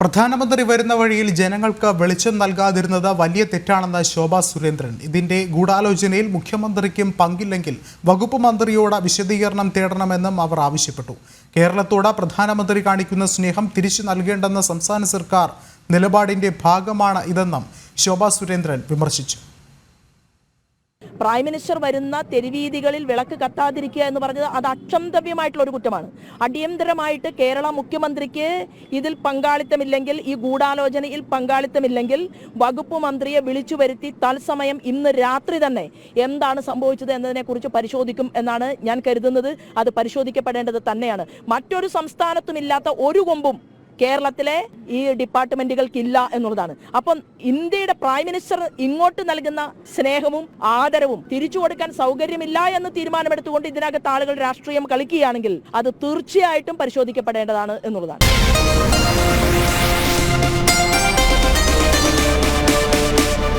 പ്രധാനമന്ത്രി വരുന്ന വഴിയിൽ ജനങ്ങൾക്ക് വെളിച്ചം നൽകാതിരുന്നത് വലിയ തെറ്റാണെന്ന് ശോഭാ സുരേന്ദ്രൻ. ഇതിന്റെ ഗൂഢാലോചനയിൽ മുഖ്യമന്ത്രിക്കും പങ്കില്ലെങ്കിൽ വകുപ്പ് മന്ത്രിയോട് വിശദീകരണം തേടണമെന്നും അവർ ആവശ്യപ്പെട്ടു. കേരളത്തോട് പ്രധാനമന്ത്രി കാണിക്കുന്ന സ്നേഹം തിരിച്ചു നൽകേണ്ടെന്ന സംസ്ഥാന സർക്കാർ നിലപാടിന്റെ ഭാഗമാണ് ഇതെന്നും ശോഭാ സുരേന്ദ്രൻ വിമർശിച്ചു. പ്രൈം മിനിസ്റ്റർ വരുന്ന തെരുവീതികളിൽ വിളക്ക് കത്താതിരിക്കുക എന്ന് പറഞ്ഞത് അത് അക്ഷന്തവ്യമായിട്ടുള്ള ഒരു കുറ്റമാണ്. അടിയന്തരമായിട്ട് കേരള മുഖ്യമന്ത്രിക്ക് ഇതിൽ പങ്കാളിത്തമില്ലെങ്കിൽ, ഈ ഗൂഢാലോചനയിൽ പങ്കാളിത്തമില്ലെങ്കിൽ വകുപ്പ് മന്ത്രിയെ വിളിച്ചു വരുത്തി തത്സമയം ഇന്ന് രാത്രി തന്നെ എന്താണ് സംഭവിച്ചത് എന്നതിനെക്കുറിച്ച് പരിശോധിക്കും എന്നാണ് ഞാൻ കരുതുന്നത്. അത് പരിശോധിക്കപ്പെടേണ്ടത് തന്നെയാണ്. മറ്റൊരു സംസ്ഥാനത്തുമില്ലാത്ത ഒരു കൊമ്പും കേരളത്തിലെ ഈ ഡിപ്പാർട്ട്മെന്റുകൾക്കില്ല എന്നുള്ളതാണ്. അപ്പം ഇന്ത്യയുടെ പ്രൈം മിനിസ്റ്റർ ഇങ്ങോട്ട് നൽകുന്ന സ്നേഹവും ആദരവും തിരിച്ചു കൊടുക്കാൻ സൗകര്യമില്ല എന്ന് തീരുമാനമെടുത്തുകൊണ്ട് ഇതിനകത്ത് ആളുകൾ രാഷ്ട്രീയം കളിക്കുകയാണെങ്കിൽ അത് തീർച്ചയായിട്ടും പരിശോധിക്കപ്പെടേണ്ടതാണ് എന്നുള്ളതാണ്.